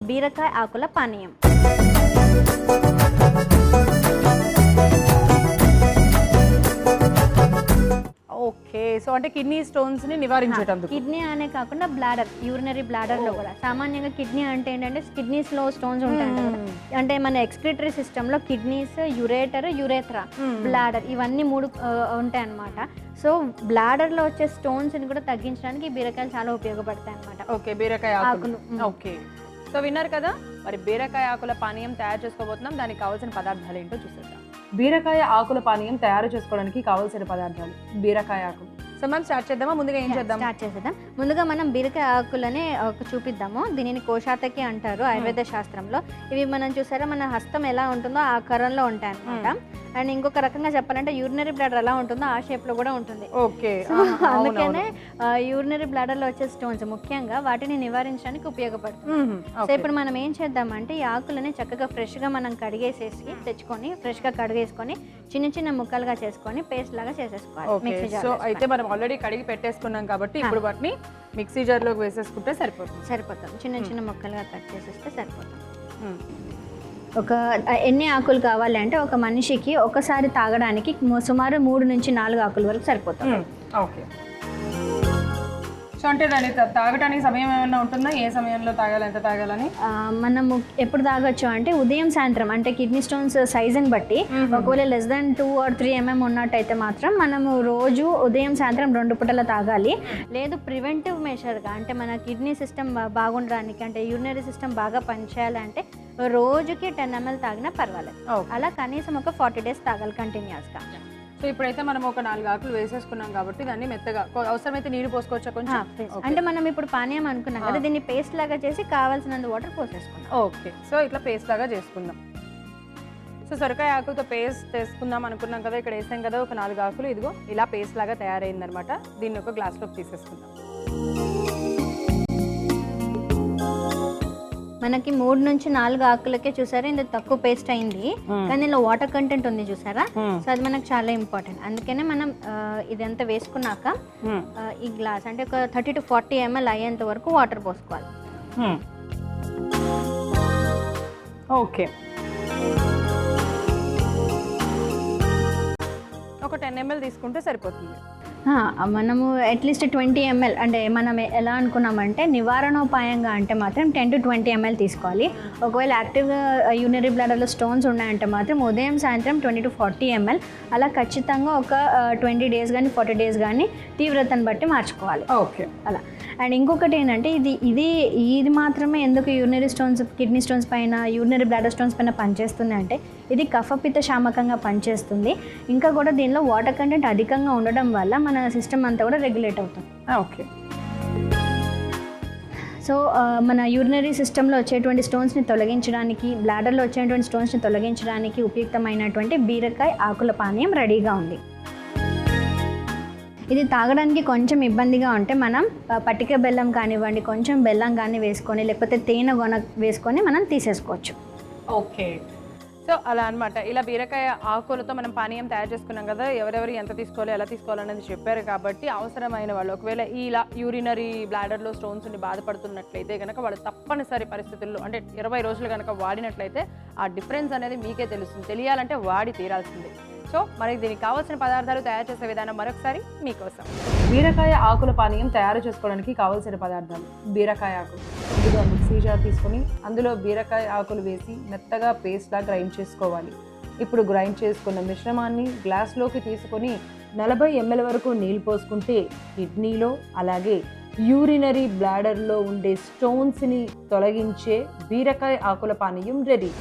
బీరకాయ ఆకుల పానీయం. Okay, so అంటే కిడ్నీ స్టోన్స్ ని నివారించేటందుకు. కిడ్నీ అనే కాకుండా బ్లాడర్, యూరినరీ బ్లాడర్ లో కూడా. సామాన్యంగా కిడ్నీ అంటే ఏంటంటే కిడ్నీస్ లో స్టోన్స్ ఉంటాయి కదా, అంటే మన ఎక్స్క్రిటరీ సిస్టమ్ లో కిడ్నీస్, యురేటర్, యురేత్రా, బ్లాడర్ ఇవన్నీ 3 ఉంటాయి అన్నమాట. సో బ్లాడర్ లో వచ్చే స్టోన్స్ ని కూడా తగ్గించడానికి బీరకాయలు చాలా ఉపయోగపడతాయి అన్నమాట. ఓకే, బీరకాయ ఆకులు. ఓకే, సో విన్నారు కదా, మరి బీరకాయ ఆకుల పానీయం తయారు చేసుకోబోతున్నాం. దానికి కావాల్సిన పదార్థాలు ఏంటో చూసేద్దాం. బీరకాయ ఆకుల పానీయం తయారు చేసుకోవడానికి కావాల్సిన పదార్థాలు బీరకాయ ఆకులు. సో మనం స్టార్ట్ చేద్దామా? ముందుగా ఏం చేద్దాం? స్టార్ట్ చేసేద్దాం. ముందుగా మనం బీరకాయ ఆకులనే చూపిద్దాము. దీనిని కోశాతకి అంటారు ఆయుర్వేద శాస్త్రంలో. ఇవి మనం చూసారా, మన హస్తం ఎలా ఉంటుందో ఆ ఆకారంలో ఉంటాయి అన్నమాట. అండ్ ఇంకొక రకంగా చెప్పాలంటే యూరినరీ బ్లాడర్ ఎలా ఉంటుందో ఆ షేప్ లో కూడా ఉంటుంది. ఓకే, అందుకనే యూరినరీ బ్లాడర్ లో వచ్చే స్టోన్స్ ముఖ్యంగా వాటిని నివారించడానికి ఉపయోగపడుతుంది. సో ఇప్పుడు మనం ఏం చేద్దామంటే ఈ ఆకులని చక్కగా ఫ్రెష్ గా మనం కడిగేసేసి తెచ్చుకొని ఫ్రెష్ గా కడిగేసుకొని చిన్న చిన్న ముక్కలుగా చేసుకొని పేస్ట్ లాగా చేసేసుకోవాలి మిక్సీ జార్. సో అయితే మనం ఆల్రెడీ కడిగి పెట్టేసుకున్నాం కాబట్టి ఇప్పుడు వాటిని మిక్సీ జార్ లోకి వేసేసుకుంటే సరిపోతుంది. చిన్న చిన్న ముక్కలుగా కట్ చేసేస్తే సరిపోతుంది. ఒక ఎన్ని ఆకులు కావాలి అంటే ఒక మనిషికి ఒకసారి తాగడానికి సుమారు 3 నుంచి 4 ఆకుల వరకు సరిపోతుంది. ఓకే, సో అంటే దాన్ని తాగడానికి సమయం ఏమైనా ఉంటుందా? ఏ సమయంలో తాగాలి, ఎంత తాగాలని? మనము ఎప్పుడు తాగొచ్చు అంటే ఉదయం సాయంత్రం, అంటే కిడ్నీ స్టోన్స్ సైజుని బట్టి. ఒకవేళ లెస్ దాన్ 2 or 3 mm ఉన్నట్టయితే మాత్రం మనము రోజు ఉదయం సాయంత్రం 2 పూటల తాగాలి. లేదు ప్రివెంటివ్ మెషర్గా, అంటే మన కిడ్నీ సిస్టమ్ బాగుండడానికి, అంటే యూరినరీ సిస్టమ్ బాగా పనిచేయాలంటే రోజుకి 10 ml తాగినా పర్వాలేదు. అలా కనీసం ఒక 40 days తాగాలి కంటిన్యూస్గా. సో ఇప్పుడైతే మనం ఒక 4 ఆకులు వేసేసుకున్నాం కాబట్టి దాన్ని మెత్తగా, అవసరమైతే నీరు పోసుకోవచ్చా కొంచెం? అంటే మనం ఇప్పుడు పానీయం అనుకున్నాం కదా, దీన్ని పేస్ట్ లాగా చేసి కావాల్సినంత వాటర్ పోసేసుకున్నాం. ఓకే, సో ఇట్లా పేస్ట్ లాగా చేసుకుందాం. సో సొరకాయ ఆకులతో పేస్ట్ చేసుకుందాం అనుకున్నాం కదా, ఇక్కడ వేసాం కదా ఒక 4 ఆకులు. ఇదిగో ఇలా పేస్ట్ లాగా తయారైందనమాట. దీన్ని ఒక గ్లాస్లోకి తీసేసుకుందాం. మనకి 3 నుంచి 4 ఆకులకే చూసారా ఇంత తక్కువ పేస్ట్ అయింది, కానీ ఇందులో వాటర్ కంటెంట్ ఉంది చూసారా. సో అది మనకు చాలా ఇంపార్టెంట్. అందుకనే మనం ఇదంతా వేసుకున్నాక ఈ గ్లాస్ అంటే ఒక 30 to 40 ml అయ్యేంత వరకు వాటర్ పోసుకోవాలి. ఓకే, ఒక 10 ml తీసుకుంటే సరిపోతుంది. మనము అట్లీస్ట్ 20 ml, అంటే మనం ఎలా అనుకున్నామంటే నివారణోపాయంగా అంటే మాత్రం 10 to 20 ml తీసుకోవాలి. ఒకవేళ యాక్టివ్గా యూరినరీ బ్లాడర్లో స్టోన్స్ ఉన్నాయంటే మాత్రం ఉదయం సాయంత్రం 20 to 40 ml అలా ఖచ్చితంగా ఒక 20 days కానీ 40 days కానీ తీవ్రతను బట్టి మార్చుకోవాలి. ఓకే, అలా. అండ్ ఇంకొకటి ఏంటంటే ఇది మాత్రమే ఎందుకు యూరినరీ స్టోన్స్, కిడ్నీ స్టోన్స్ పైన, యూరినరీ బ్లాడర్ స్టోన్స్ పైన పనిచేస్తుంది అంటే ఇది కఫపిత్త శామకంగా పనిచేస్తుంది. ఇంకా కూడా దీనిలో వాటర్ కంటెంట్ అధికంగా ఉండడం వల్ల మన సిస్టమ్ అంతా కూడా రెగ్యులేట్ అవుతుంది. ఓకే, సో మన యూరినరీ సిస్టంలో వచ్చేటువంటి స్టోన్స్ని తొలగించడానికి, బ్లాడర్లో వచ్చేటువంటి స్టోన్స్ని తొలగించడానికి ఉపయుక్తమైనటువంటి బీరకాయ ఆకుల పానీయం రెడీగా ఉంది. ఇది తాగడానికి కొంచెం ఇబ్బందిగా ఉంటే మనం పటిక బెల్లం కానివ్వండి, కొంచెం బెల్లం కానీ వేసుకొని, లేకపోతే తేనె గొన వేసుకొని మనం తీసేసుకోవచ్చు. ఓకే, సో అలా అనమాట. ఇలా బీరకాయ ఆకులతో మనం పానీయం తయారు చేసుకున్నాం కదా. ఎవరెవరు ఎంత తీసుకోవాలి, ఎలా తీసుకోవాలనేది చెప్పారు కాబట్టి అవసరమైన వాళ్ళు ఒకవేళ ఇలా యూరినరీ బ్లాడర్లో స్టోన్స్ ఉండి బాధపడుతున్నట్లయితే కనుక వాళ్ళు తప్పనిసరి పరిస్థితుల్లో అంటే 20 రోజులు కనుక వాడినట్లయితే ఆ డిఫరెన్స్ అనేది మీకే తెలుస్తుంది. తెలియాలంటే వాడి తీరాల్సిందే. సో మనకి దీనికి కావాల్సిన పదార్థాలు తయారు చేసే విధానం మరొకసారి మీకోసం. బీరకాయ ఆకుల పానీయం తయారు చేసుకోవడానికి కావాల్సిన పదార్థాలు బీరకాయ ఆకులు. ముందుగా మిక్సీ జార్ తీసుకొని అందులో బీరకాయ ఆకులు వేసి మెత్తగా పేస్ట్లా గ్రైండ్ చేసుకోవాలి. ఇప్పుడు గ్రైండ్ చేసుకున్న మిశ్రమాన్ని గ్లాస్లోకి తీసుకొని 40 ml వరకు నీళ్ళు పోసుకుంటే కిడ్నీలో అలాగే యూరినరీ బ్లాడర్లో ఉండే స్టోన్స్ని తొలగించే బీరకాయ ఆకుల పానీయం రెడీ.